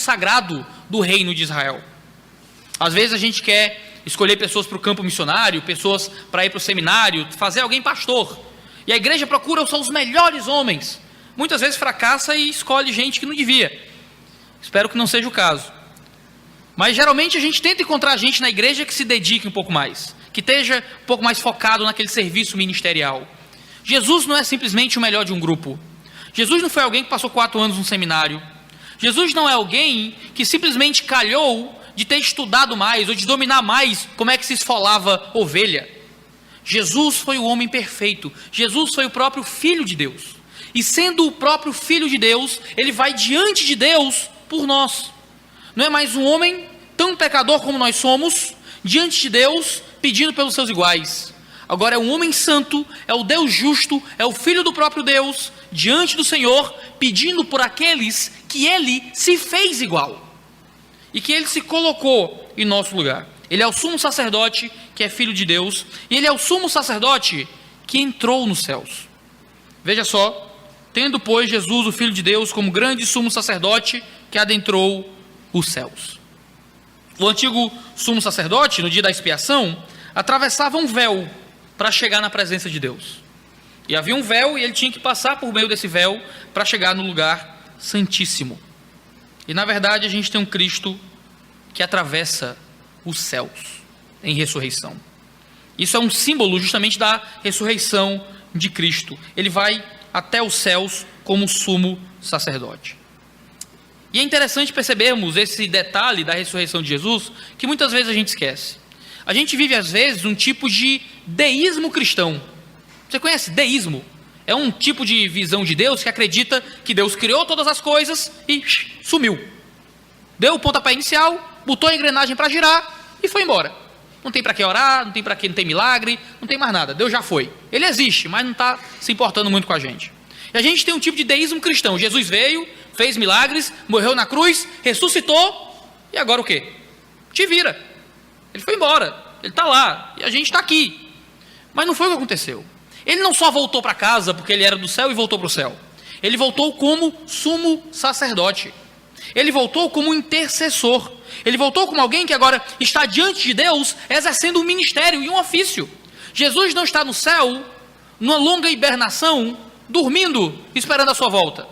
sagrado do reino de Israel. Às vezes a gente quer escolher pessoas para o campo missionário, pessoas para ir para o seminário, fazer alguém pastor. E a igreja procura só os melhores homens. Muitas vezes fracassa e escolhe gente que não devia. Espero que não seja o caso. Mas geralmente a gente tenta encontrar gente na igreja que se dedique um pouco mais, que esteja um pouco mais focado naquele serviço ministerial. Jesus não é simplesmente o melhor de um grupo. Jesus não foi alguém que passou 4 anos no seminário. Jesus não é alguém que simplesmente calhou de ter estudado mais ou de dominar mais como é que se esfolava ovelha. Jesus foi o homem perfeito. Jesus foi o próprio Filho de Deus. E sendo o próprio Filho de Deus, ele vai diante de Deus por nós. Não é mais um homem tão pecador como nós somos, diante de Deus, pedindo pelos seus iguais. Agora é um homem santo, é o Deus justo, é o Filho do próprio Deus, diante do Senhor, pedindo por aqueles que ele se fez igual. E que ele se colocou em nosso lugar. Ele é o sumo sacerdote, que é Filho de Deus, e ele é o sumo sacerdote que entrou nos céus. Veja só, tendo, pois, Jesus, o Filho de Deus, como grande sumo sacerdote que adentrou os céus. O antigo sumo sacerdote, no dia da expiação, atravessava um véu para chegar na presença de Deus. E havia um véu e ele tinha que passar por meio desse véu para chegar no lugar santíssimo. E na verdade a gente tem um Cristo que atravessa os céus em ressurreição. Isso é um símbolo justamente da ressurreição de Cristo. Ele vai até os céus como sumo sacerdote. E é interessante percebermos esse detalhe da ressurreição de Jesus, que muitas vezes a gente esquece. A gente vive às vezes um tipo de deísmo cristão. Você conhece deísmo? É um tipo de visão de Deus que acredita que Deus criou todas as coisas e sumiu. Deu o pontapé inicial, botou a engrenagem para girar e foi embora. Não tem para que orar, não tem para que, não tem milagre, não tem mais nada. Deus já foi. Ele existe, mas não está se importando muito com a gente. E a gente tem um tipo de deísmo cristão. Jesus veio, fez milagres, morreu na cruz, ressuscitou, e agora o quê? Te vira. Ele foi embora, ele está lá, e a gente está aqui. Mas não foi o que aconteceu. Ele não só voltou para casa porque ele era do céu e voltou para o céu. Ele voltou como sumo sacerdote. Ele voltou como intercessor. Ele voltou como alguém que agora está diante de Deus, exercendo um ministério e um ofício. Jesus não está no céu, numa longa hibernação, dormindo, esperando a sua volta.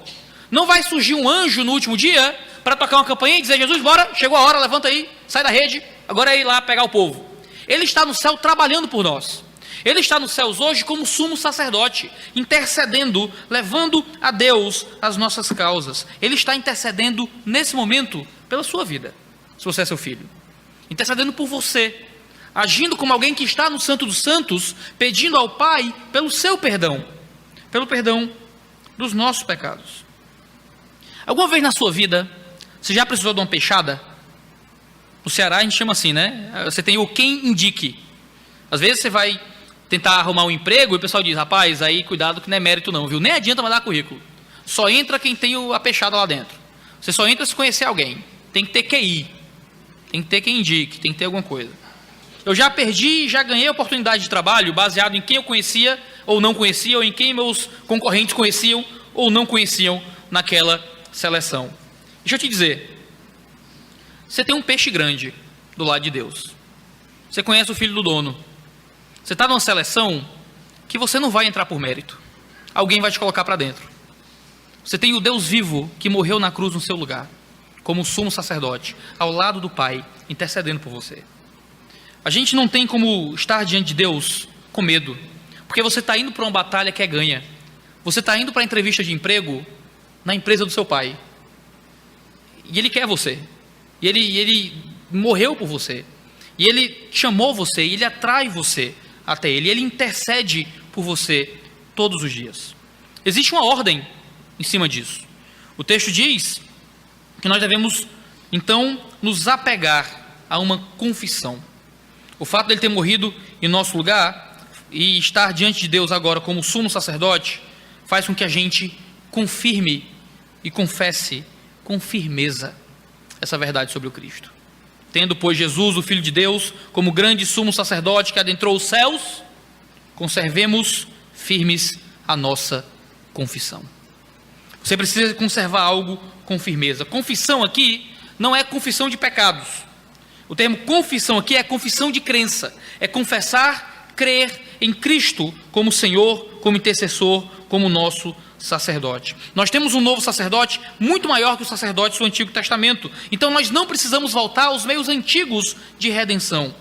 Não vai surgir um anjo no último dia para tocar uma campainha e dizer: Jesus, bora, chegou a hora, levanta aí, sai da rede, agora é ir lá pegar o povo. Ele está no céu trabalhando por nós. Ele está nos céus hoje como sumo sacerdote, intercedendo, levando a Deus as nossas causas. Ele está intercedendo nesse momento pela sua vida, se você é seu filho. Intercedendo por você, agindo como alguém que está no Santo dos Santos, pedindo ao Pai pelo seu perdão, pelo perdão dos nossos pecados. Alguma vez na sua vida, você já precisou de uma peixada? No Ceará a gente chama assim, né? Você tem o quem indique. Às vezes você vai tentar arrumar um emprego e o pessoal diz: rapaz, aí cuidado que não é mérito não, viu? Nem adianta mandar currículo. Só entra quem tem a peixada lá dentro. Você só entra se conhecer alguém. Tem que ter QI. Tem que ter quem indique, tem que ter alguma coisa. Eu já perdi e já ganhei oportunidade de trabalho baseado em quem eu conhecia ou não conhecia, ou em quem meus concorrentes conheciam ou não conheciam naquela seleção. Deixa eu te dizer, você tem um peixe grande do lado de Deus. Você conhece o filho do dono. Você está numa seleção que você não vai entrar por mérito. Alguém vai te colocar para dentro. Você tem o Deus vivo que morreu na cruz no seu lugar, como sumo sacerdote, ao lado do Pai, intercedendo por você. A gente não tem como estar diante de Deus com medo, porque você está indo para uma batalha que é ganha. Você está indo para a entrevista de emprego na empresa do seu pai. E Ele quer você. E ele morreu por você. E Ele chamou você, e Ele atrai você até Ele. E Ele intercede por você todos os dias. Existe uma ordem em cima disso. O texto diz que nós devemos, então, nos apegar a uma confissão. O fato de Ele ter morrido em nosso lugar e estar diante de Deus agora como sumo sacerdote faz com que a gente confirme e confesse com firmeza essa verdade sobre o Cristo. Tendo, pois, Jesus, o Filho de Deus, como grande sumo sacerdote que adentrou os céus, conservemos firmes a nossa confissão. Você precisa conservar algo com firmeza. Confissão aqui não é confissão de pecados. O termo confissão aqui é confissão de crença, é confessar, crer em Cristo como Senhor, como intercessor, como nosso sacerdote. Nós temos um novo sacerdote muito maior que os sacerdotes do Antigo Testamento, então nós não precisamos voltar aos meios antigos de redenção.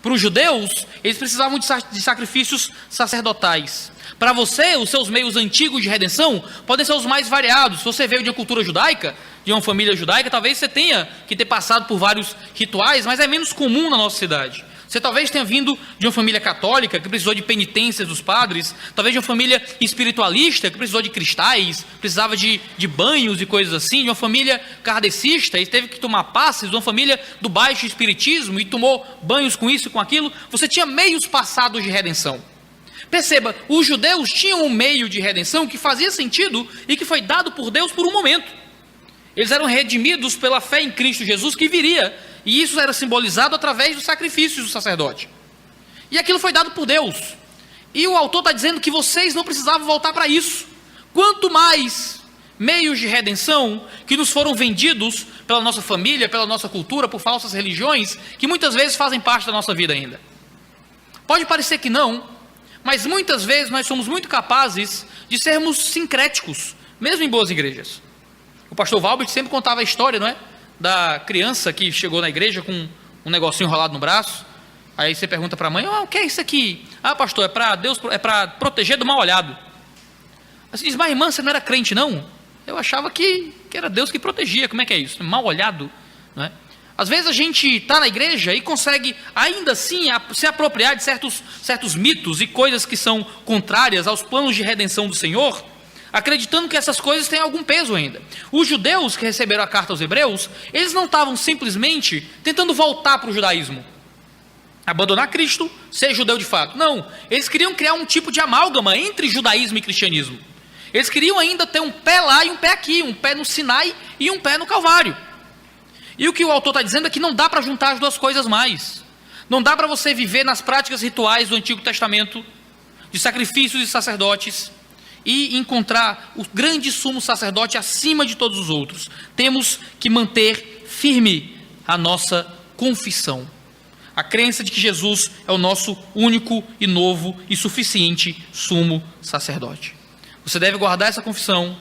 Para os judeus, eles precisavam de sacrifícios sacerdotais. Para você, os seus meios antigos de redenção podem ser os mais variados. Se você veio de uma cultura judaica, de uma família judaica, talvez você tenha que ter passado por vários rituais, mas é menos comum na nossa cidade. Você talvez tenha vindo de uma família católica, que precisou de penitências dos padres, talvez de uma família espiritualista, que precisou de cristais, precisava de banhos e coisas assim, de uma família kardecista, e teve que tomar passes, de uma família do baixo espiritismo, e tomou banhos com isso e com aquilo. Você tinha meios passados de redenção. Perceba, os judeus tinham um meio de redenção que fazia sentido e que foi dado por Deus por um momento. Eles eram redimidos pela fé em Cristo Jesus que viria, e isso era simbolizado através dos sacrifícios do sacerdote. E aquilo foi dado por Deus. E o autor está dizendo que vocês não precisavam voltar para isso. Quanto mais meios de redenção que nos foram vendidos pela nossa família, pela nossa cultura, por falsas religiões, que muitas vezes fazem parte da nossa vida ainda. Pode parecer que não, mas muitas vezes nós somos muito capazes de sermos sincréticos, mesmo em boas igrejas. O pastor Valbert sempre contava a história, não é? Da criança que chegou na igreja com um negocinho enrolado no braço. Aí você pergunta para a mãe: o que é isso aqui? Ah, pastor, é para Deus, é para proteger do mal olhado. Aí você diz: mas irmã, você não era crente não? Eu achava que era Deus que protegia. Como é que é isso? Mal olhado, não é? Às vezes a gente está na igreja e consegue ainda assim se apropriar de certos mitos e coisas que são contrárias aos planos de redenção do Senhor, acreditando que essas coisas têm algum peso ainda. Os judeus que receberam a carta aos hebreus, eles não estavam simplesmente tentando voltar para o judaísmo, abandonar Cristo, ser judeu de fato. Não, eles queriam criar um tipo de amálgama entre judaísmo e cristianismo. Eles queriam ainda ter um pé lá e um pé aqui, um pé no Sinai e um pé no Calvário. E o que o autor está dizendo é que não dá para juntar as duas coisas mais. Não dá para você viver nas práticas rituais do Antigo Testamento, de sacrifícios e sacerdotes, e encontrar o grande sumo sacerdote acima de todos os outros. Temos que manter firme a nossa confissão, a crença de que Jesus é o nosso único e novo e suficiente sumo sacerdote. Você deve guardar essa confissão,